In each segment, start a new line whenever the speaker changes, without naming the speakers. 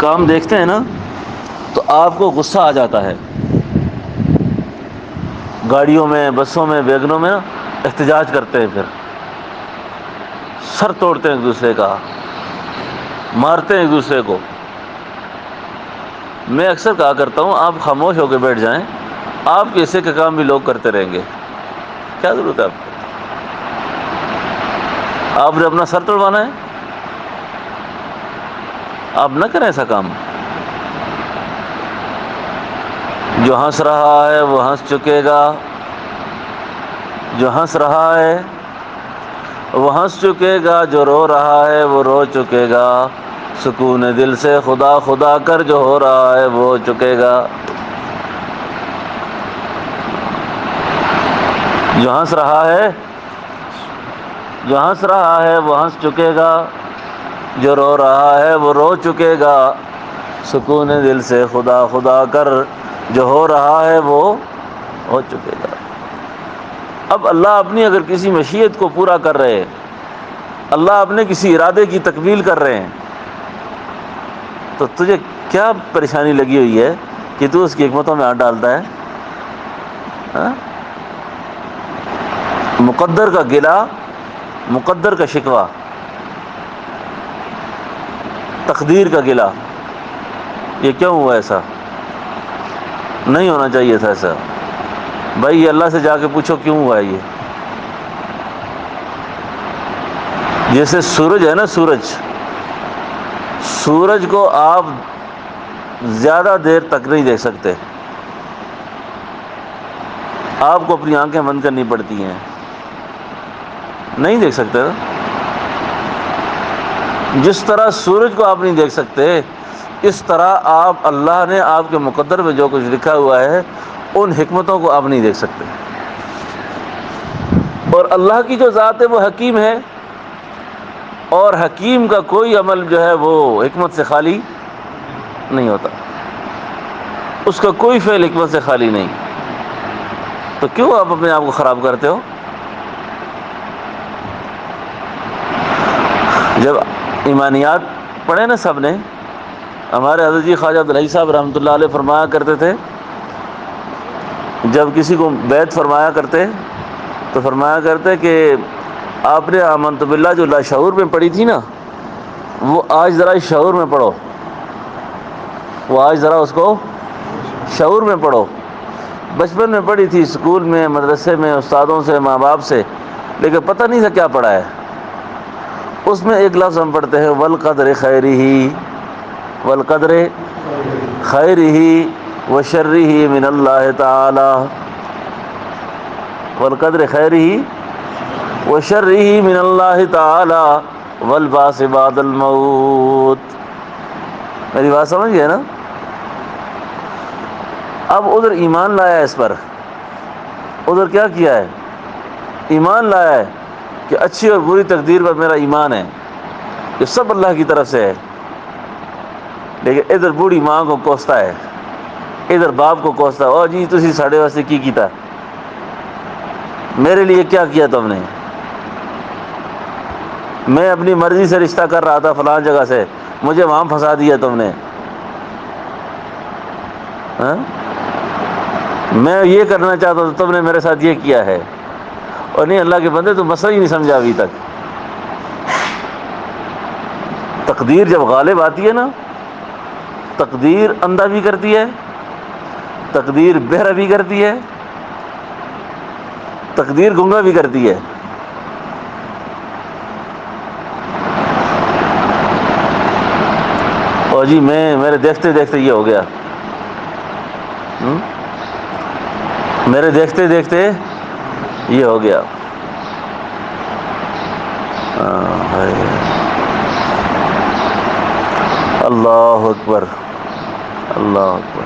کام دیکھتے ہیں نا تو آپ کو غصہ آ جاتا ہے. گاڑیوں میں، بسوں میں، ویگنوں میں نا احتجاج کرتے ہیں، پھر سر توڑتے ہیں ایک دوسرے کا، مارتے ہیں ایک دوسرے کو. میں اکثر کہا کرتا ہوں آپ خاموش ہو کے بیٹھ جائیں، آپ کے حصے کے کام بھی لوگ کرتے رہیں گے. کیا ضرورت ہے آپ کو؟ آپ نے اپنا سر توڑوانا ہے؟ آپ نہ کریں ایسا کام. جو ہنس رہا ہے وہ ہنس چکے گا، جو ہنس رہا ہے وہ ہنس چکے گا، جو رو رہا ہے وہ رو چکے گا. سکون دل سے خدا خدا کر، جو ہو رہا ہے وہ ہو چکے گا. جو ہنس رہا ہے، جو ہنس رہا ہے وہ ہنس چکے گا، جو رو رہا ہے وہ رو چکے گا. سکون دل سے خدا خدا کر، جو ہو رہا ہے وہ ہو چکے گا. اب اللہ اپنی اگر کسی مشیت کو پورا کر رہے ہیں، اللہ اپنے کسی ارادے کی تکمیل کر رہے ہیں، تو تجھے کیا پریشانی لگی ہوئی ہے کہ تو اس کی حکمتوں میں ہاتھ ڈالتا ہے؟ ہاں؟ مقدر کا گلہ، مقدر کا شکوہ، تقدیر کا گلہ، یہ کیوں ہوا ایسا؟ نہیں ہونا چاہیے تھا ایسا. بھائی یہ اللہ سے جا کے پوچھو کیوں ہوا ہے یہ. جیسے سورج ہے نا، سورج کو آپ زیادہ دیر تک نہیں دیکھ سکتے، آپ کو اپنی آنکھیں بند کرنی پڑتی ہیں، نہیں دیکھ سکتے. جس طرح سورج کو آپ نہیں دیکھ سکتے، اس طرح آپ اللہ نے آپ کے مقدر میں جو کچھ لکھا ہوا ہے ان حکمتوں کو آپ نہیں دیکھ سکتے. اور اللہ کی جو ذات ہے وہ حکیم ہے، اور حکیم کا کوئی عمل جو ہے وہ حکمت سے خالی نہیں ہوتا، اس کا کوئی فعل حکمت سے خالی نہیں. تو کیوں آپ اپنے آپ کو خراب کرتے ہو؟ جب ایمانیات پڑھے نا سب نے، ہمارے حضرت جی خواجہ عبدالحی صاحب رحمۃ اللہ علیہ فرمایا کرتے تھے، جب کسی کو بیعت فرمایا کرتے تو فرمایا کرتے کہ آپ نے آمنت باللہ جو لاشعور میں پڑھی تھی نا، وہ آج ذرا شعور میں پڑھو، وہ آج ذرا اس کو شعور میں پڑھو. بچپن میں پڑھی تھی، اسکول میں، مدرسے میں، استادوں سے، ماں باپ سے، لیکن پتہ نہیں تھا کیا پڑھا ہے. اس میں ایک لفظ ہم پڑھتے ہیں والقدر خیرہ، والقدر خیرہ وشرہ من اللہ تعالی، والقدر خیرہ وشرہ من اللہ تعالی والبعث بعد الموت. میری بات سمجھ گئے نا؟ اب ادھر ایمان لایا ہے، اس پر ادھر کیا کیا ہے؟ ایمان لایا ہے کہ اچھی اور بری تقدیر پر میرا ایمان ہے، یہ سب اللہ کی طرف سے ہے. لیکن ادھر بوڑھی ماں کو کوستا ہے، ادھر باپ کو کوستا ہے، او جی تسی ساڈے واسطے کی کیتا، میرے لیے کیا کیا تم نے؟ میں اپنی مرضی سے رشتہ کر رہا تھا فلاں جگہ سے، مجھے وہاں پھنسا دیا تم نے. ہاں؟ میں یہ کرنا چاہتا ہوں، تم نے میرے ساتھ یہ کیا ہے. اور نہیں اللہ کے بندے، تو مسئلہ ہی نہیں سمجھا ابھی تک. تقدیر جب غالب آتی ہے نا، تقدیر اندھا بھی کرتی ہے، تقدیر بہرا بھی کرتی ہے، تقدیر گنگا بھی کرتی ہے. اور جی میرے دیکھتے دیکھتے یہ ہو گیا، میرے دیکھتے دیکھتے یہ ہو گیا. اللہ اکبر، اللہ اکبر.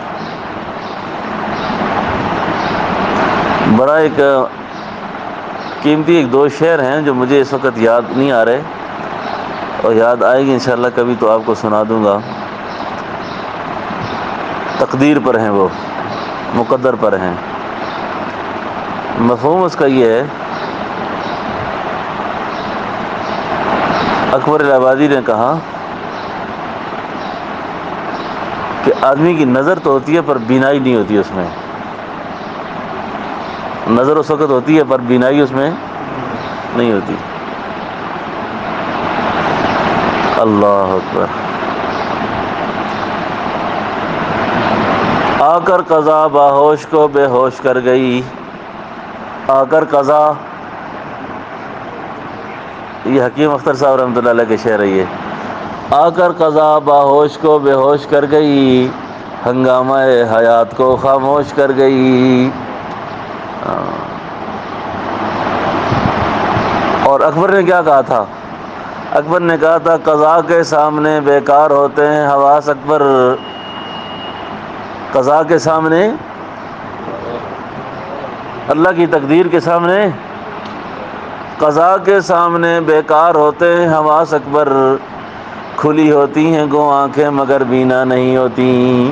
بڑا ایک قیمتی ایک دو شعر ہیں جو مجھے اس وقت یاد نہیں آ رہے، اور یاد آئے گی انشاءاللہ کبھی تو آپ کو سنا دوں گا. تقدیر پر ہیں، وہ مقدر پر ہیں. مفہوم اس کا یہ ہے، اکبر الہ آبادی نے کہا کہ آدمی کی نظر تو ہوتی ہے پر بینائی نہیں ہوتی اس میں. نظر اس وقت ہوتی ہے پر بینائی اس میں نہیں ہوتی. اللہ اکبر. آ کر قضا باہوش کو بے ہوش کر گئی. آ کر قضا، یہ حکیم اختر صاحب رحمۃ اللہ علیہ کے شعر ہے یہ. آ کر قضا باہوش کو بے ہوش کر گئی، ہنگامہ حیات کو خاموش کر گئی. اور اکبر نے کیا کہا تھا؟ اکبر نے کہا تھا قضا کے سامنے بیکار ہوتے ہیں حواس اکبر. قضا کے سامنے، اللہ کی تقدیر کے سامنے، قضا کے سامنے بیکار ہوتے ہیں حواس اکبر. کھلی ہوتی ہیں گو آنکھیں مگر بینا نہیں ہوتی.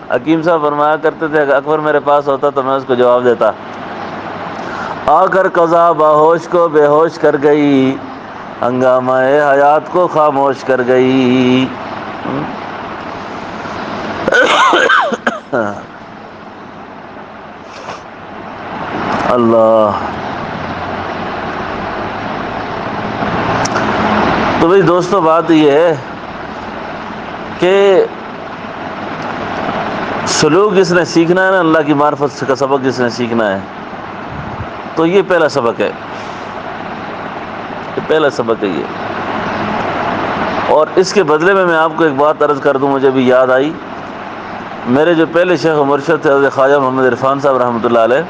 حکیم صاحب فرمایا کرتے تھے کہ اکبر میرے پاس ہوتا تو میں اس کو جواب دیتا. آ کر قضا باہوش کو بے ہوش کر گئی، ہنگامہ حیات کو خاموش کر گئی. اللہ. تو بھائی دوستو بات یہ ہے کہ سلوک جس نے سیکھنا ہے نا، اللہ کی معرفت کا سبق جس نے سیکھنا ہے، تو یہ پہلا سبق ہے. یہ پہلا سبق ہے یہ. اور اس کے بدلے میں آپ کو ایک بات عرض کر دوں، مجھے بھی یاد آئی. میرے جو پہلے شیخ و مرشد تھے حضرت خواجہ محمد عرفان صاحب رحمۃ اللہ علیہ،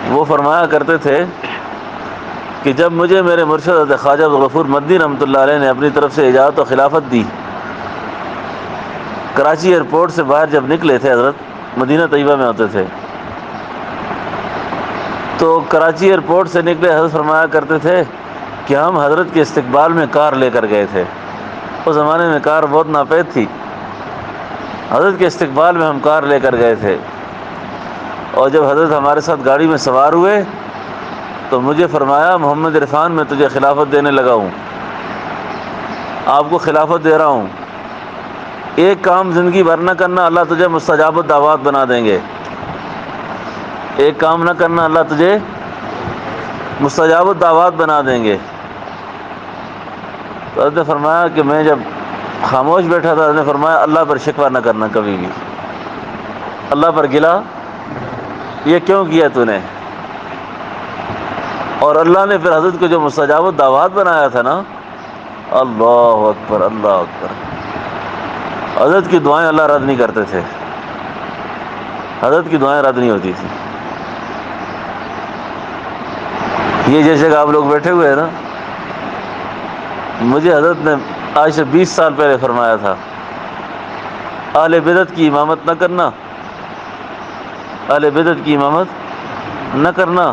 وہ فرمایا کرتے تھے کہ جب مجھے میرے مرشد حضرت خواجہ غفور مدنی رحمۃ اللہ علیہ نے اپنی طرف سے اجازت و خلافت دی، کراچی ایئرپورٹ سے باہر جب نکلے تھے، حضرت مدینہ طیبہ میں ہوتے تھے، تو کراچی ایئرپورٹ سے نکلے حضرت فرمایا کرتے تھے کہ ہم حضرت کے استقبال میں کار لے کر گئے تھے. اس زمانے میں کار بہت ناپید تھی. حضرت کے استقبال میں ہم کار لے کر گئے تھے، اور جب حضرت ہمارے ساتھ گاڑی میں سوار ہوئے تو مجھے فرمایا محمد عرفان میں تجھے خلافت دینے لگا ہوں، آپ کو خلافت دے رہا ہوں. ایک کام زندگی بھر نہ کرنا، اللہ تجھے مستجاب الدعوات بنا دیں گے. ایک کام نہ کرنا، اللہ تجھے مستجاب الدعوات بنا دیں گے. تو حضرت نے فرمایا کہ میں جب خاموش بیٹھا تھا، حضرت نے فرمایا اللہ پر شکوہ نہ کرنا کبھی بھی، اللہ پر گلا یہ کیوں کیا تو نے. اور اللہ نے پھر حضرت کو جو مستجاب الدعوات بنایا تھا نا، اللہ اکبر اللہ اکبر. حضرت کی دعائیں اللہ رد نہیں کرتے تھے، حضرت کی دعائیں رد نہیں ہوتی تھی. یہ جیسے کہ آپ لوگ بیٹھے ہوئے ہیں نا، مجھے حضرت نے آج سے 20 سال پہلے فرمایا تھا اہل بدعت کی امامت نہ کرنا، اہل بدعت کی امامت نہ کرنا،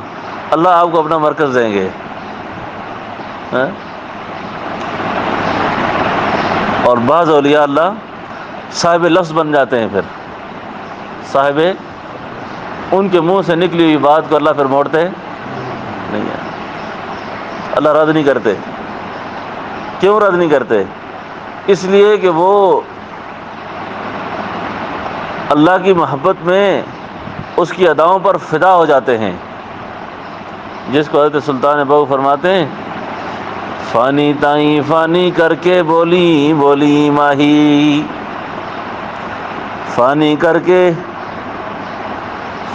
اللہ آپ کو اپنا مرکز دیں گے. اور بعض اولیاء اللہ صاحب لفظ بن جاتے ہیں، پھر صاحب ان کے منہ سے نکلی ہوئی بات کو اللہ پھر موڑتے نہیں ہے. اللہ رد نہیں کرتے. کیوں رد نہیں کرتے؟ اس لیے کہ وہ اللہ کی محبت میں اس کی اداؤں پر فدا ہو جاتے ہیں، جس کو حضرت سلطان بہو فرماتے ہیں فانی تائیں فانی کر کے بولی بولی ماہی. فانی کر کے،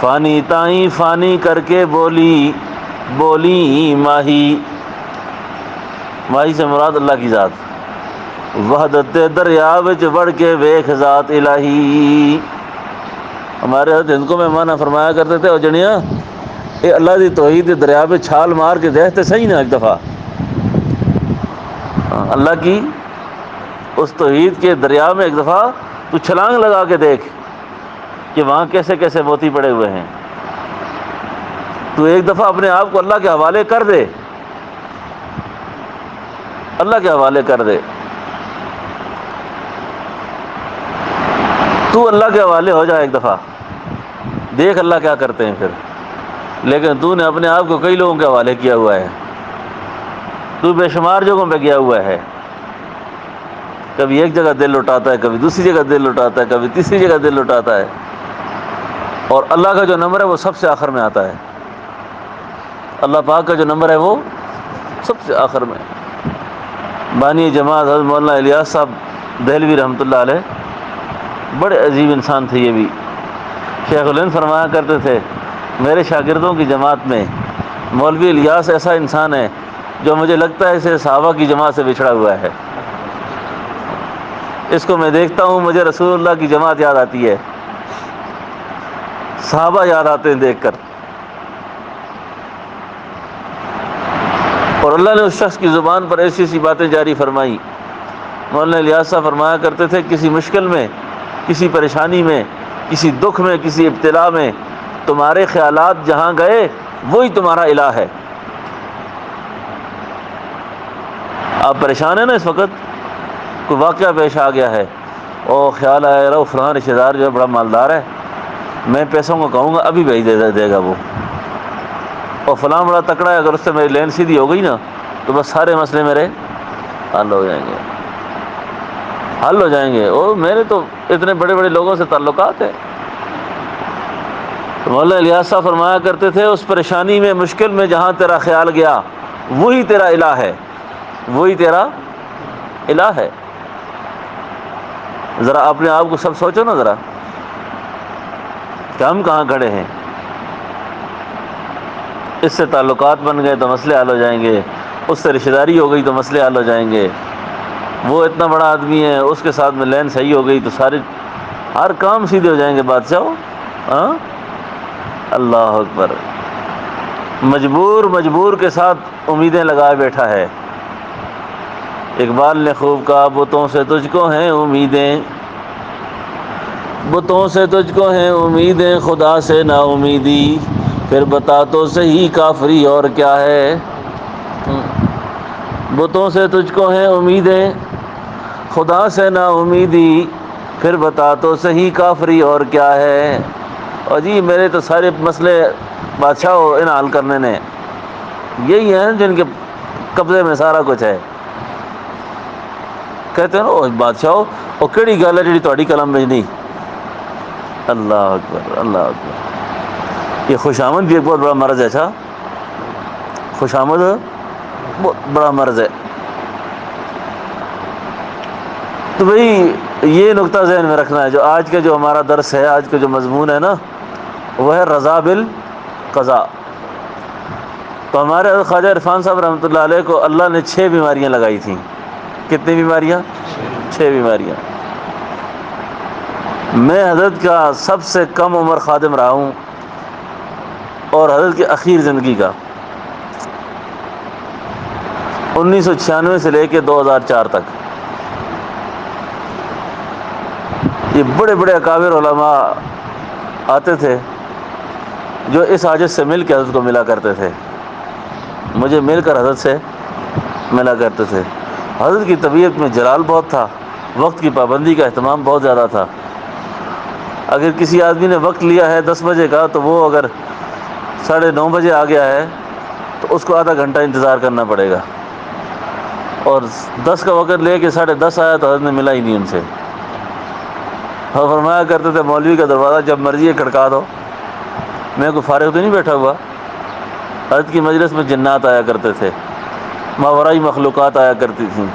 فانی تائیں فانی کر کے بولی بولی ماہی. ماہی سے مراد اللہ کی ذات. وحدت دریا وچ بڑھ کے ویکھ ذات الہی. ہمارے حضرت ہند کو مہمان فرمایا کرتے تھے، او جنیا اے اللہ دی توحید دے دریا پہ چھال مار کے دیکھتے صحیح نا ایک دفعہ. اللہ کی اس توحید کے دریا میں ایک دفعہ تو چھلانگ لگا کے دیکھ کہ وہاں کیسے کیسے موتی پڑے ہوئے ہیں. تو ایک دفعہ اپنے آپ کو اللہ کے حوالے کر دے، اللہ کے حوالے کر دے. تو اللہ کے حوالے ہو جائے ایک دفعہ، دیکھ اللہ کیا کرتے ہیں پھر. لیکن تو نے اپنے آپ کو کئی لوگوں کے حوالے کیا ہوا ہے، تو بے شمار جگہوں پہ گیا ہوا ہے. کبھی ایک جگہ دل لٹاتا ہے، کبھی دوسری جگہ دل لٹاتا ہے، کبھی تیسری جگہ دل لٹاتا ہے، اور اللہ کا جو نمبر ہے وہ سب سے آخر میں آتا ہے۔ اللہ پاک کا جو نمبر ہے وہ سب سے آخر میں۔ بانی جماعت حضرت مولانا الیاس صاحب دہلوی رحمۃ اللہ علیہ بڑے عجیب انسان تھے۔ یہ بھی شیخ الہند فرمایا کرتے تھے میرے شاگردوں کی جماعت میں مولوی الیاس ایسا انسان ہے جو مجھے لگتا ہے اسے صحابہ کی جماعت سے بچھڑا ہوا ہے۔ اس کو میں دیکھتا ہوں مجھے رسول اللہ کی جماعت یاد آتی ہے، صحابہ یاد آتے ہیں دیکھ کر۔ اور اللہ نے اس شخص کی زبان پر ایسی ایسی باتیں جاری فرمائی۔ مولانا الیاس صاحب فرمایا کرتے تھے کسی مشکل میں، کسی پریشانی میں، کسی دکھ میں، کسی ابتلا میں تمہارے خیالات جہاں گئے وہی تمہارا الہ ہے۔ آپ پریشان ہیں نا اس وقت، کوئی واقعہ پیش آ گیا ہے اور خیال آیا رہا فلاں رشتہ دار جو بڑا مالدار ہے، میں پیسوں کو کہوں گا ابھی بھیج دے گا وہ، اور فلاں بڑا تکڑا ہے، اگر اس سے میری لین سیدھی ہو گئی نا تو بس سارے مسئلے میرے حل ہو جائیں گے، حل ہو جائیں گے۔ اور میرے تو اتنے بڑے بڑے لوگوں سے تعلقات ہیں۔ مولانا الیاس صاحب فرمایا کرتے تھے اس پریشانی میں، مشکل میں جہاں تیرا خیال گیا وہی تیرا الہ ہے، وہی تیرا الہ ہے۔ ذرا اپنے آپ کو سب سوچو نا ذرا کہ ہم کہاں کھڑے ہیں۔ اس سے تعلقات بن گئے تو مسئلے حل ہو جائیں گے، اس سے رشتہ داری ہو گئی تو مسئلے حل ہو جائیں گے، وہ اتنا بڑا آدمی ہے اس کے ساتھ میں لین صحیح ہو گئی تو سارے ہر کام سیدھے ہو جائیں گے بادشاہو۔ ہاں اللہ اکبر۔ مجبور کے ساتھ امیدیں لگائے بیٹھا ہے۔ اقبال نے خوب کہا بتوں سے تجھ کو ہیں امیدیں، بتوں سے تجھ کو ہیں امیدیں، خدا سے نا امیدی، پھر بتا تو صحیح کافری اور کیا ہے۔ بتوں سے تجھ کو ہیں امیدیں، خدا سے نا امیدی، پھر بتا تو صحیح کافری اور کیا ہے۔ اور جی میرے تو سارے مسئلے بادشاہ ان حل کرنے نے، یہی ہیں جن کے قبضے میں سارا کچھ ہے۔ کہتے ہیں نا بادشاہ وہ کیڑی گل ہے جی تہاڈی قلم میں نہیں۔ اللہ اکبر اللہ اکبر۔ یہ خوشامد بھی ایک بہت بڑا مرض ہے۔ اچھا خوشامد بہت بڑا مرض ہے۔ تو بھئی یہ نقطہ ذہن میں رکھنا ہے، جو آج کا جو ہمارا درس ہے، آج کا جو مضمون ہے نا وہ ہے رضا بالقضاء۔ تو ہمارے حضرت خواجہ عرفان صاحب رحمۃ اللہ علیہ کو اللہ نے 6 بیماریاں لگائی تھیں۔ کتنی بیماریاں؟ 6 بیماریاں۔ میں حضرت کا سب سے کم عمر خادم رہا ہوں اور حضرت کی اخیر زندگی کا 1996 سے لے کے 2004 تک یہ بڑے بڑے اکابر علماء آتے تھے جو اس حاجت سے مل کے حضرت کو ملا کرتے تھے، مجھے مل کر حضرت سے ملا کرتے تھے۔ حضرت کی طبیعت میں جلال بہت تھا، وقت کی پابندی کا اہتمام بہت زیادہ تھا۔ اگر کسی آدمی نے وقت لیا ہے 10 بجے کا تو وہ اگر 9:30 بجے آ گیا ہے تو اس کو آدھا گھنٹہ انتظار کرنا پڑے گا، اور 10 کا وقت لے کے 10:30 آیا تو حضرت نے ملا ہی نہیں ان سے۔ اور فرمایا کرتے تھے مولوی کا دروازہ جب مرضی ہے کھڑکا دو، میں کوئی فارغ تو نہیں بیٹھا ہوا۔ حضرت کی مجلس میں جنات آیا کرتے تھے، ماورائی مخلوقات آیا کرتی تھیں،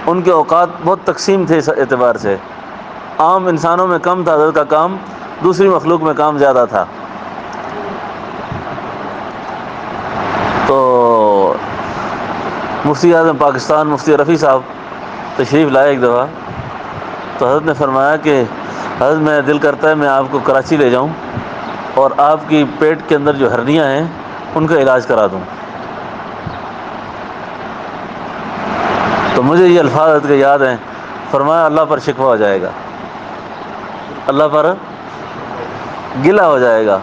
ان کے اوقات بہت تقسیم تھے اس اعتبار سے، عام انسانوں میں کم تھا حضرت کا کام، دوسری مخلوق میں کام زیادہ تھا۔ تو مفتی اعظم پاکستان مفتی رفیع صاحب تشریف لائے ایک دفعہ، تو حضرت نے فرمایا کہ حضرت میں دل کرتا ہے میں آپ کو کراچی لے جاؤں اور آپ کی پیٹ کے اندر جو ہرنیاں ہیں ان کا علاج کرا دوں۔ تو مجھے یہ الفاظ حضرت کے یاد ہیں، فرمایا اللہ پر شکوہ ہو جائے گا، اللہ پر گلہ ہو جائے گا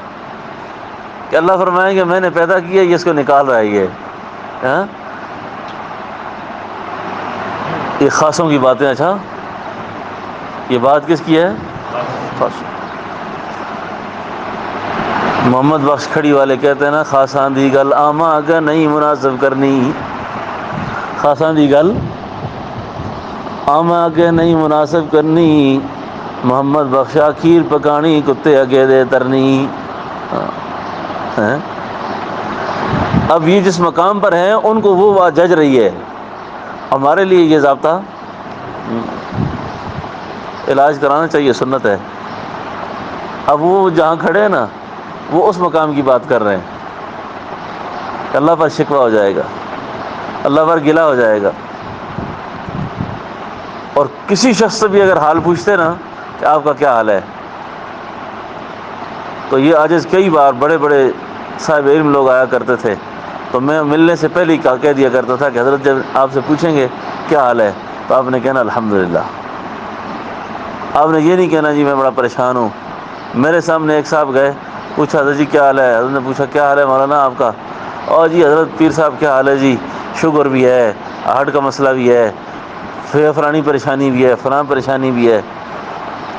کہ اللہ فرمائیں کہ میں نے پیدا کیا یہ اس کو نکال رہا ہے یہ خاصوں کی باتیں۔ اچھا یہ بات کس کی ہے؟ محمد بخش کھڑی والے کہتے ہیں نا خاصاں دی گل آما اگا نہیں مناسب کرنی، خاصاں دی گل آما کے نہیں مناسب کرنی، محمد بخشا کھیر پکانی، کتے اگے دے ترنی. اب یہ جس مقام پر ہیں ان کو وہ بات جج رہی ہے، ہمارے لیے یہ ضابطہ علاج کرانا چاہیے، سنت ہے. اب وہ جہاں کھڑے ہیں نا وہ اس مقام کی بات کر رہے ہیں کہ اللہ پر شکوہ ہو جائے گا، اللہ پر گلہ ہو جائے گا. اور کسی شخص سے بھی اگر حال پوچھتے نا کہ آپ کا کیا حال ہے، تو یہ عاجز کئی بار بڑے بڑے صاحب علم لوگ آیا کرتے تھے، تو میں ملنے سے پہلے ہی کہہ دیا کرتا تھا کہ حضرت جب آپ سے پوچھیں گے کیا حال ہے تو آپ نے کہنا الحمدللہ. آپ نے یہ نہیں کہنا جی میں بڑا پریشان ہوں. میرے سامنے ایک صاحب گئے، پوچھا حضرت جی کیا حال ہے، حضرت نے پوچھا کیا حال ہے مولانا آپ کا، اور جی حضرت پیر صاحب کیا حال ہے جی، شوگر بھی ہے، ہارٹ کا مسئلہ بھی ہے، فلانی پریشانی بھی ہے، فلاں پریشانی بھی ہے.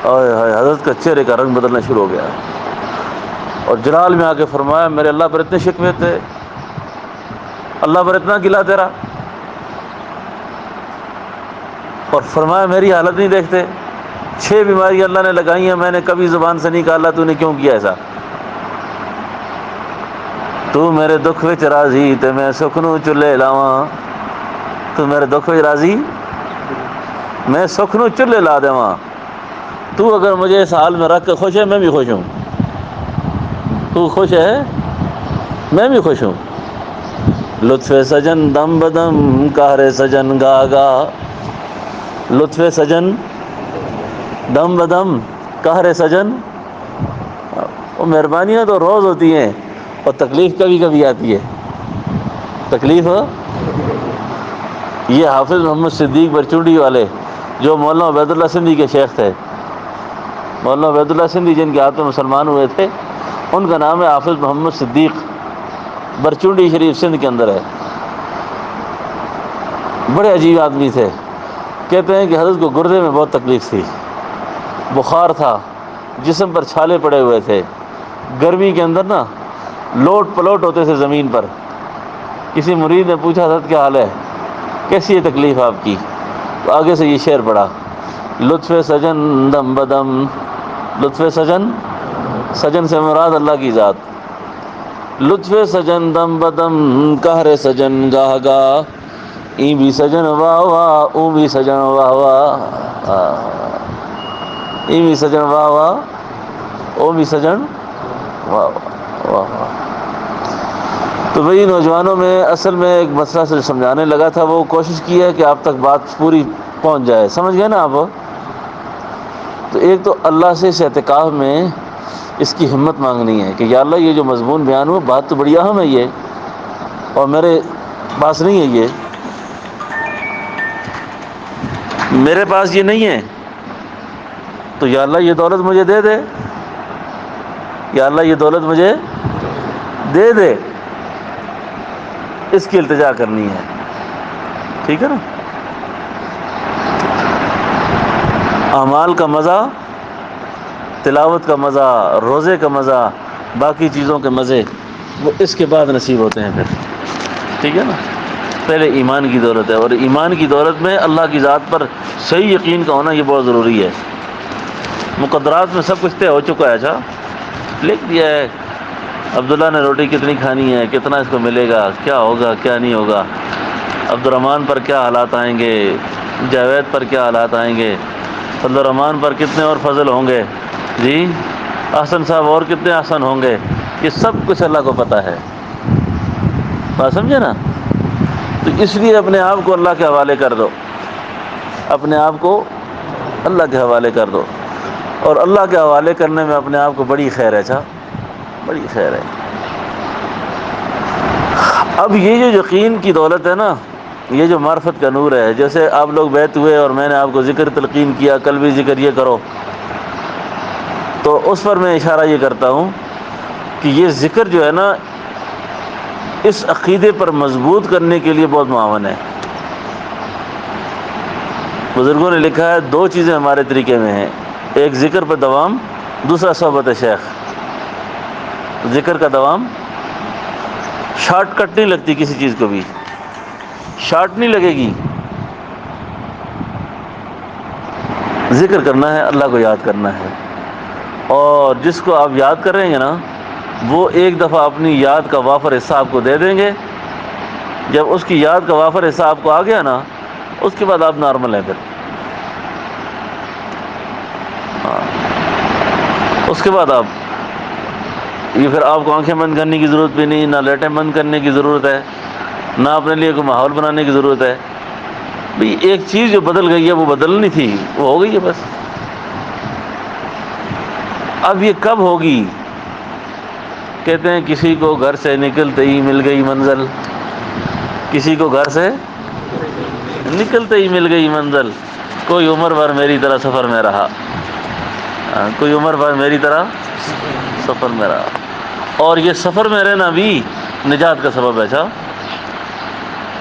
اور حضرت کا چہرے کا رنگ بدلنا شروع ہو گیا اور جلال میں آ کے فرمایا میرے اللہ پر اتنے شکوے تھے، اللہ پر اتنا گلہ تیرا، اور فرمایا میری حالت نہیں دیکھتے، 6 بیماری اللہ نے لگائی ہیں، میں نے کبھی زبان سے نہیں کہا اللہ تو نے کیوں کیا ایسا. تو میرے دکھ وچ راضی تے میں سکھ نو چلے لاواں، تو میرے دکھ وچ راضی میں سکھ نو چلے لا دیواں. تو اگر مجھے اس حال میں رکھ کے خوش ہے میں بھی خوش ہوں، تو خوش ہے میں بھی خوش ہوں. لطف سجن دم بدم قہر سجن گاہ گاہ، لطف سجن دم بدم قہر سجن. وہ مہربانیاں تو روز ہوتی ہیں اور تکلیف کبھی کبھی آتی ہے. تکلیف یہ حافظ محمد صدیق برچوڈی والے جو مولانا عبید اللہ سندھی کے شیخ تھے، مولانا عبید اللہ سندھی جن کے ہاتھ میں مسلمان ہوئے تھے، ان کا نام ہے حافظ محمد صدیق، برچوڈی شریف سندھ کے اندر ہے. بڑے عجیب آدمی تھے. کہتے ہیں کہ حضرت کو گردے میں بہت تکلیف تھی، بخار تھا، جسم پر چھالے پڑے ہوئے تھے، گرمی کے اندر نا لوٹ پلوٹ ہوتے تھے زمین پر. کسی مرید نے پوچھا حضرت کیا حال ہے، کیسی ہے تکلیف آپ کی، تو آگے سے یہ شعر پڑھا، لطف سجن دم بدم، لطف سجن، سجن سے مراد اللہ کی ذات، لطف سجن دم بدم قہر سجن گاہ گاہ، این بھی سجن واہ واہ اون بھی سجن واہ واہ، این بھی سجن واہ واہ او بھی سجن واہ واہ واہ. تو بھئی نوجوانوں میں اصل میں ایک مسئلہ سے سمجھانے لگا تھا، وہ کوشش کی ہے کہ آپ تک بات پوری پہنچ جائے، سمجھ گئے نا آپ. تو ایک تو اللہ سے اس اعتکاف میں اس کی ہمت مانگنی ہے کہ یا اللہ یہ جو مضمون بیان ہوا بات تو بڑی اہم ہے یہ، اور میرے پاس نہیں ہے، یہ میرے پاس یہ نہیں ہے، تو یا اللہ یہ دولت مجھے دے دے، یا اللہ یہ دولت مجھے دے دے، اس کی التجا کرنی ہے. ٹھیک ہے نا. اعمال کا مزہ، تلاوت کا مزہ، روزے کا مزہ، باقی چیزوں کے مزے وہ اس کے بعد نصیب ہوتے ہیں پھر. ٹھیک ہے نا. پہلے ایمان کی دولت ہے، اور ایمان کی دولت میں اللہ کی ذات پر صحیح یقین کا ہونا یہ بہت ضروری ہے. مقدرات میں سب کچھ طے ہو چکا ہے، اچھا لکھ دیا ہے عبداللہ نے روٹی کتنی کھانی ہے، کتنا اس کو ملے گا، کیا ہوگا کیا نہیں ہوگا، عبد الرحمن پر کیا حالات آئیں گے، جاوید پر کیا حالات آئیں گے، عبد الرحمن پر کتنے اور فضل ہوں گے، جی احسن صاحب اور کتنے احسن ہوں گے، یہ سب کچھ اللہ کو پتہ ہے. بات سمجھے نا. تو اس لیے اپنے آپ کو اللہ کے حوالے کر دو، اپنے آپ کو اللہ کے حوالے کر دو، اور اللہ کے حوالے کرنے میں اپنے آپ کو بڑی خیر ہے، اچھا بڑی خیر ہے. اب یہ جو یقین کی دولت ہے نا، یہ جو معرفت کا نور ہے، جیسے آپ لوگ بیت ہوئے اور میں نے آپ کو ذکر تلقین کیا، کل بھی ذکر یہ کرو، تو اس پر میں اشارہ یہ کرتا ہوں کہ یہ ذکر جو ہے نا اس عقیدے پر مضبوط کرنے کے لیے بہت معاون ہے. بزرگوں نے لکھا ہے 2 چیزیں ہمارے طریقے میں ہیں، ایک ذکر پہ دوام، دوسرا صحبت شیخ. ذکر کا دوام، شارٹ کٹ نہیں لگتی کسی چیز کو بھی، شارٹ نہیں لگے گی. ذکر کرنا ہے، اللہ کو یاد کرنا ہے. اور جس کو آپ یاد کریں گے نا وہ ایک دفعہ اپنی یاد کا وافر حصہ آپ کو دے دیں گے. جب اس کی یاد کا وافر حصہ آپ کو آ گیا نا اس کے بعد آپ نارمل ہیں پھر. اس کے بعد آپ یہ پھر آپ کو آنکھیں بند کرنے کی ضرورت بھی نہیں، نہ لائٹیں بند کرنے کی ضرورت ہے، نہ اپنے لیے کوئی ماحول بنانے کی ضرورت ہے. بھئی ایک چیز جو بدل گئی ہے وہ بدلنی تھی، وہ ہو گئی ہے بس. اب یہ کب ہوگی؟ کہتے ہیں کسی کو گھر سے نکلتے ہی مل گئی منزل، کسی کو گھر سے نکلتے ہی مل گئی منزل، کوئی عمر بھر میری طرح سفر میں رہا. کوئی عمر بھر میری طرح سفر میں رہا. اور یہ سفر میں رہنا بھی نجات کا سبب ہے. صاحب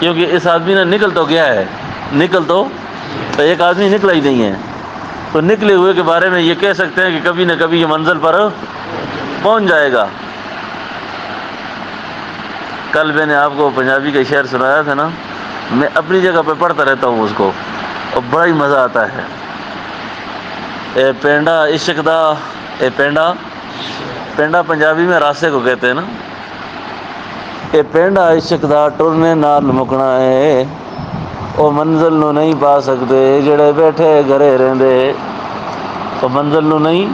کیونکہ اس آدمی نے نکل تو گیا ہے، نکل تو ایک آدمی نکلا ہی نہیں ہے، تو نکلے ہوئے کے بارے میں یہ کہہ سکتے ہیں کہ کبھی نہ کبھی یہ منزل پر پہنچ جائے گا. کل میں نے آپ کو پنجابی کا شعر سنایا تھا نا، میں اپنی جگہ پہ پڑھتا رہتا ہوں اس کو اور بڑا ہی مزہ آتا ہے. اے پینڈا عشق دا، اے پینڈا، پینڈا پنجابی میں راستے کو کہتے ہیں نا. اے پینڈا عشق دا ٹرنے نال مکنا ہے، او منزل نو نہیں پا سکتے جڑے بیٹھے گھرے رہندے. تو منزل نو نہیں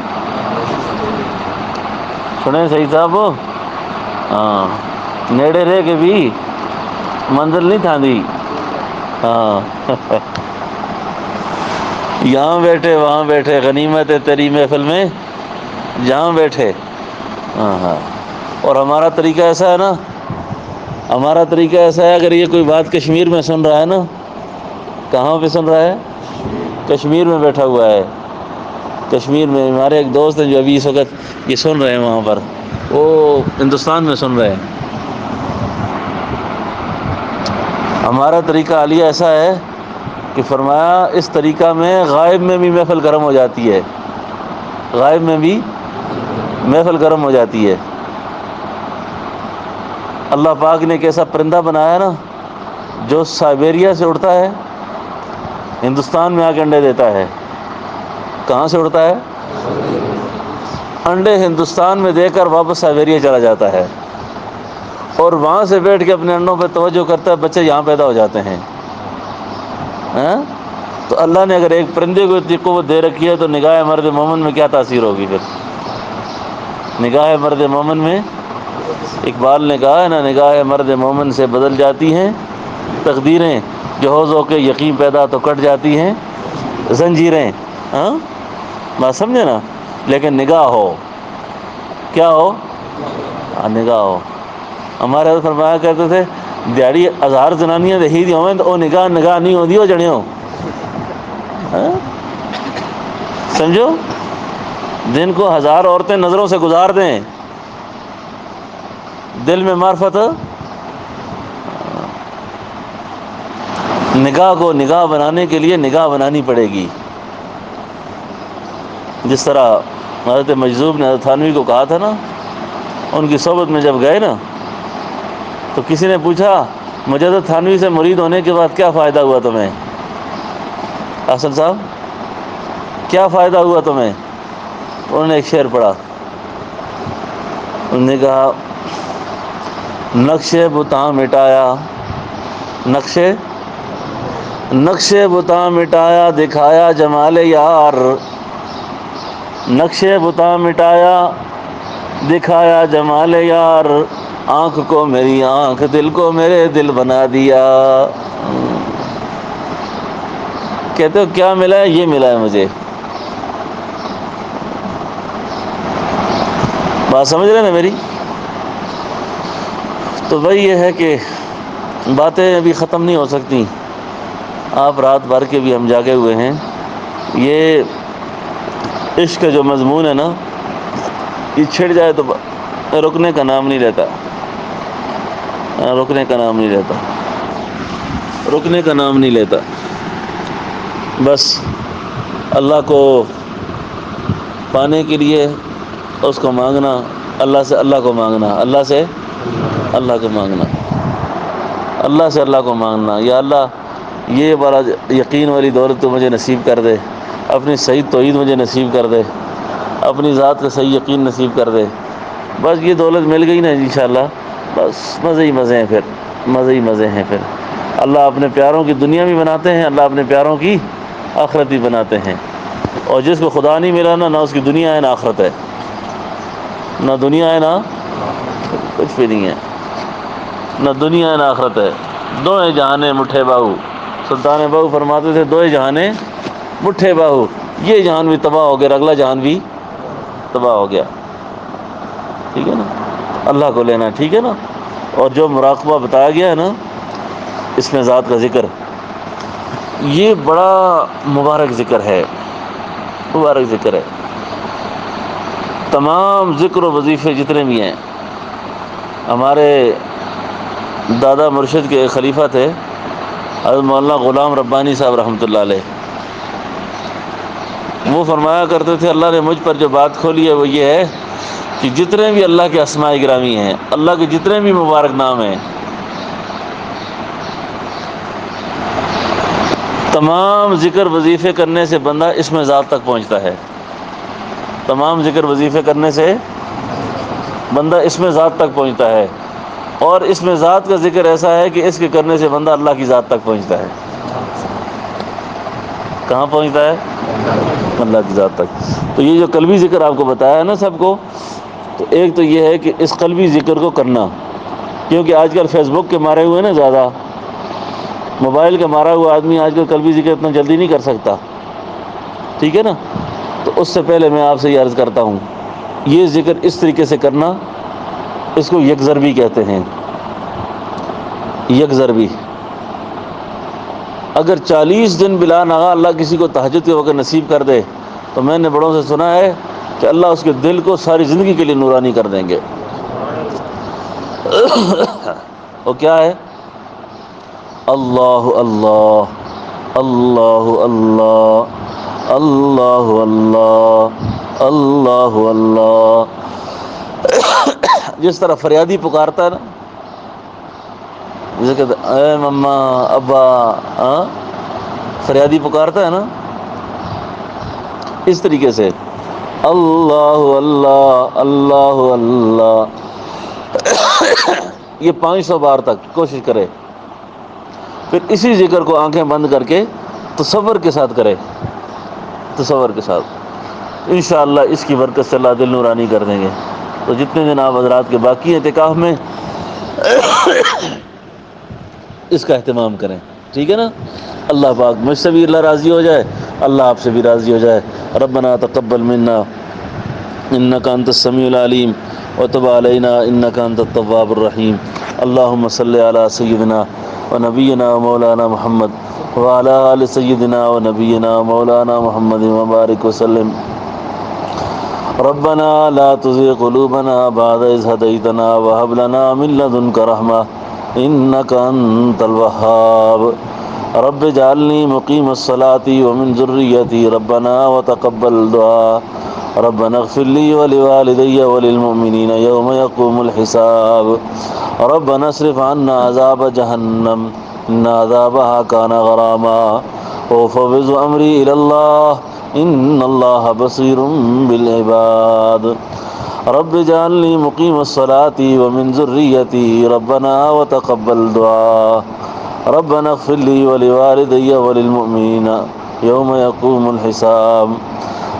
سنے صحیح صاحب؟ ہاں نیڑے رہ کے بھی منزل نہیں تھاندی. ہاں یہاں بیٹھے وہاں بیٹھے غنیمت ہے تیری محفل میں جہاں بیٹھے. ہاں ہاں. اور ہمارا طریقہ ایسا ہے نا، ہمارا طریقہ ایسا ہے اگر یہ کوئی بات کشمیر میں سن رہا ہے نا، کہاں پہ سن رہا ہے؟ کشمیر میں بیٹھا ہوا ہے. کشمیر میں ہمارے ایک دوست ہیں جو ابھی اس وقت یہ سن رہے ہیں وہاں پر، وہ ہندوستان میں سن رہے ہیں. ہمارا طریقہ عالیہ ایسا ہے کہ فرمایا اس طریقہ میں غائب میں بھی محفل گرم ہو جاتی ہے، غائب میں بھی محفل گرم ہو جاتی ہے. اللہ پاک نے ایک ایسا پرندہ بنایا نا جو سائبیریا سے اڑتا ہے، ہندوستان میں آ کے انڈے دیتا ہے. کہاں سے اڑتا ہے؟ انڈے ہندوستان میں دے کر واپس سائبیریا چلا جاتا ہے، اور وہاں سے بیٹھ کے اپنے انڈوں پہ توجہ کرتا ہے، بچے یہاں پیدا ہو جاتے ہیں. تو اللہ نے اگر ایک پرندے کو اتنی قوت دے رکھی ہے تو نگاہ مرد مومن میں کیا تاثیر ہوگی پھر؟ نگاہ مرد مومن میں، اقبال نے کہا ہے نا، نگاہ مرد مومن سے بدل جاتی ہیں تقدیریں، جو حوضوں کے یقین پیدا تو کٹ جاتی ہیں زنجیریں. ہاں بات سمجھے نا. لیکن نگاہ ہو، کیا ہو؟ نگاہ ہو. ہمارے حضرت فرمایا کرتے تھے دیہڑی ہزار زنانیاں دیکھی دی ہوئیں تو وہ نگاہ نگاہ نہیں ہوتی وہ جڑے ہو. سمجھو، جن کو ہزار عورتیں نظروں سے گزار دیں دل میں معرفت، نگاہ کو نگاہ بنانے کے لیے نگاہ بنانی پڑے گی. جس طرح حضرت مجذوب نے حضرت تھانوی کو کہا تھا نا، ان کی صحبت میں جب گئے نا تو کسی نے پوچھا مجھے حضرت تھانوی سے مرید ہونے کے بعد کیا فائدہ ہوا تمہیں؟ حسن صاحب کیا فائدہ ہوا تمہیں؟ انہوں نے ایک شعر پڑھا، انہوں نے کہا نقش بتاں مٹایا، نقش بتاں مٹایا دکھایا جمال یار، نقش بتاں مٹایا دکھایا جمال یار، آنکھ کو میری آنکھ دل کو میرے دل بنا دیا. کہتے ہو کیا ملا ہے؟ یہ ملا ہے مجھے. بات سمجھ رہے نا میری؟ تو وہی یہ ہے کہ باتیں ابھی ختم نہیں ہو سکتی. آپ رات بھر کے بھی ہم جاگے ہوئے ہیں. یہ عشق جو مضمون ہے نا، یہ چھڑ جائے تو رکنے کا نام نہیں لیتا، رکنے کا نام نہیں لیتا، رکنے کا نام نہیں لیتا. بس اللہ کو پانے کے لیے اس کو مانگنا، اللہ سے اللہ کو مانگنا، اللہ سے اللہ کو مانگنا، اللہ سے اللہ کو مانگنا. یا اللہ یہ بڑا یقین والی دولت تو مجھے نصیب کر دے، اپنی صحیح توحید مجھے نصیب کر دے، اپنی ذات کا صحیح یقین نصیب کر دے. بس یہ دولت مل گئی نا انشاءاللہ، بس مزے ہی مزے ہیں، پھر مزے ہی مزے ہیں. پھر اللہ اپنے پیاروں کی دنیا بھی بناتے ہیں، اللہ اپنے پیاروں کی آخرت بھی بناتے ہیں. اور جس کو خدا نہیں ملا نا، نہ اس کی دنیا ہے نہ آخرت ہے، نہ دنیا ہے نہ کچھ بھی نہیں ہے، نہ دنیا ہے نہ آخرت ہے. دوئے جہانے مٹھے باہو، سلطان باہو فرماتے تھے دوئے جہانے مٹھے باہو. یہ جہان بھی تباہ ہو گیا، اگلا جہان بھی تباہ ہو گیا. ٹھیک ہے نا، اللہ کو لینا. ٹھیک ہے نا. اور جو مراقبہ بتایا گیا ہے نا اس میں ذات کا ذکر، یہ بڑا مبارک ذکر ہے، مبارک ذکر ہے. تمام ذکر و وظیفے جتنے بھی ہیں، ہمارے دادا مرشد کے ایک خلیفہ تھے حضرت مولانا غلام ربانی صاحب رحمۃ اللہ علیہ. وہ فرمایا کرتے تھے اللہ نے مجھ پر جو بات کھولی ہے وہ یہ ہے کہ جتنے بھی اللہ کے اسماء گرامی ہیں، اللہ کے جتنے بھی مبارک نام ہیں، تمام ذکر وظیفے کرنے سے بندہ اس میں ذات تک پہنچتا ہے. تمام ذکر وظیفے کرنے سے بندہ اس میں ذات تک پہنچتا ہے. اور اس میں ذات کا ذکر ایسا ہے کہ اس کے کرنے سے بندہ اللہ کی ذات تک پہنچتا ہے. کہاں پہنچتا ہے؟ اللہ کی ذات تک. تو یہ جو قلبی ذکر آپ کو بتایا ہے نا سب کو، تو ایک تو یہ ہے کہ اس قلبی ذکر کو کرنا، کیونکہ آج کل فیس بک کے مارے ہوئے نا، زیادہ موبائل کا مارا ہوا آدمی آج کل قلبی ذکر اتنا جلدی نہیں کر سکتا. ٹھیک ہے نا. تو اس سے پہلے میں آپ سے یہ عرض کرتا ہوں، یہ ذکر اس طریقے سے کرنا، اس کو یک ضربی کہتے ہیں. یک ضربی. اگر 40 دن بلا ناغہ اللہ کسی کو تہجد کے وقت نصیب کر دے تو میں نے بڑوں سے سنا ہے کہ اللہ اس کے دل کو ساری زندگی کے لیے نورانی کر دیں گے. وہ کیا ہے؟ اللہ اللہ اللہ اللہ اللہ اللہ اللہ اللہ. جس طرح فریادی پکارتا ہے نا، جیسے کہتے اے مما ابا، فریادی پکارتا ہے نا، اس طریقے سے اللہ اللہ اللہ اللہ. یہ 500 بار تک کوشش کرے. پھر اسی ذکر کو آنکھیں بند کر کے تصور کے ساتھ کرے، تصور کے ساتھ. انشاءاللہ اس کی برکت سے اللہ دل نورانی کر دیں گے. تو جتنے دن آپ حضرات کے باقی ہیں اعتکاف میں، اس کا اہتمام کریں. ٹھیک ہے نا. اللہ پاک مجھ سے بھی اللہ راضی ہو جائے، اللہ آپ سے بھی راضی ہو جائے. ربنا تقبل منا انک انت السمیع العلیم وتب علینا انک انت التواب الرحیم. اللہم صلی علی سیدنا و نبینا مولانا محمد وعلی آل سیدنا و نبینا مولانا محمد وبارک وسلم. ربنا لا تزغ قلوبنا بعد إذ هديتنا وهب لنا من لدنك رحمة إنك أنت الوهاب. رب اجعلني مقيم الصلاة ومن ذريتي ربنا وتقبل دعاء. ربنا اغفر لي ولوالدي وللمؤمنين يوم يقوم الحساب. ربنا اصرف عنا عذاب جهنم إن عذابها كان غراما. وفوض أمري إلى الله إن الله بصير بالعباد. رب اجعلني مقيم الصلاة ومن ذريتي ربنا وتقبل دعاء. ربنا اغفر لي ولوالدي وللمؤمنين يوم يقوم الحساب.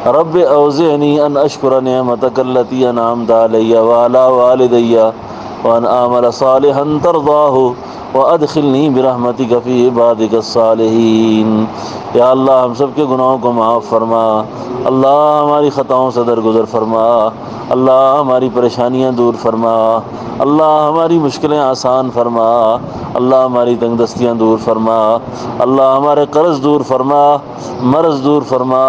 رب أوزعني أن أشكر نعمتك التي أنعمت علي وعلى والدي وأن أعمل صالحا ترضاه وأدخلني برحمتك في عبادك الصالحين. یا اللہ ہم سب کے گناہوں کو معاف فرما، اللہ ہماری خطاؤں سے درگزر فرما، اللہ ہماری پریشانیاں دور فرما، اللہ ہماری مشکلیں آسان فرما، اللہ ہماری تنگ دستیاں دور فرما، اللہ ہمارے قرض دور فرما، مرض دور فرما،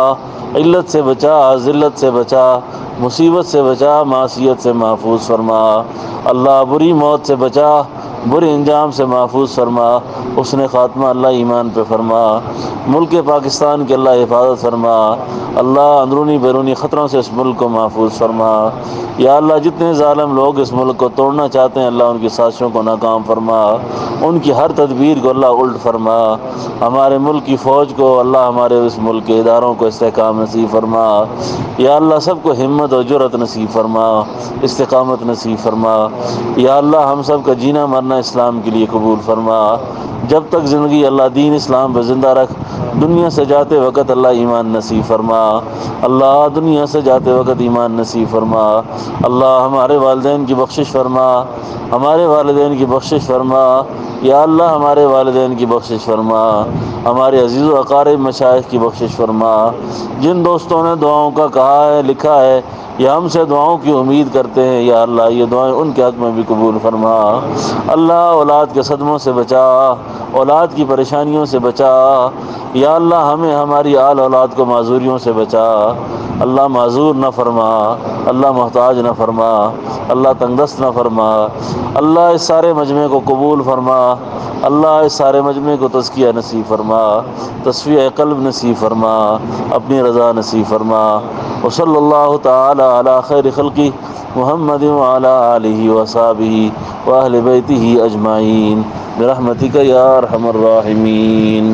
علت سے بچا، ذلت سے بچا، مصیبت سے بچا، معصیت سے محفوظ فرما، اللہ بری موت سے بچا، برے انجام سے محفوظ فرما، حسن خاتمہ اللہ ایمان پہ فرما، ملک پاکستان کے اللہ حفاظت فرما، اللہ اندرونی بیرونی خطروں سے اس ملک کو محفوظ فرما، یا اللہ جتنے ظالم لوگ اس ملک کو توڑنا چاہتے ہیں اللہ ان کی سازشوں کو ناکام فرما، ان کی ہر تدبیر کو اللہ الٹ فرما، ہمارے ملک کی فوج کو اللہ ہمارے اس ملک کے اداروں کو استحکام نصیب فرما، یا اللہ سب کو ہمت اور جرأت نصیب فرما، استقامت نصیب فرما، یا اللہ ہم سب کا جینا مرنا اسلام کے لیے قبول فرما، جب تک زندگی اللہ دین اسلام پہ زندہ رکھ، دنیا سے جاتے وقت اللہ ایمان نصیب فرما، اللہ دنیا سے جاتے وقت ایمان نصیب فرما، اللہ ہمارے والدین کی بخشش فرما، ہمارے والدین کی بخشش فرما، یا اللہ ہمارے والدین کی بخشش فرما، ہمارے عزیز و اقارب مشائخ کی بخشش فرما، جن دوستوں نے دعاؤں کا کہا ہے لکھا ہے یا ہم سے دعاؤں کی امید کرتے ہیں، یا اللہ یہ دعائیں ان کے حق میں بھی قبول فرما، اللہ اولاد کے صدموں سے بچا، اولاد کی پریشانیوں سے بچا، یا اللہ ہمیں ہماری آل اولاد کو معذوریوں سے بچا، اللہ معذور نہ فرما، اللہ محتاج نہ فرما، اللہ تنگ دست نہ فرما، اللہ اس سارے مجمع کو قبول فرما، اللہ اس سارے مجمع کو تزکیہ نصیب فرما، تصفیہ قلب نصیب فرما، اپنی رضا نصیب فرما، وصلی اللہ تعالی علی خیر خلقی محمد وعلی آلہ وصحبہ واہل بیتہ اجمعین برحمتک یا ارحم الراحمین۔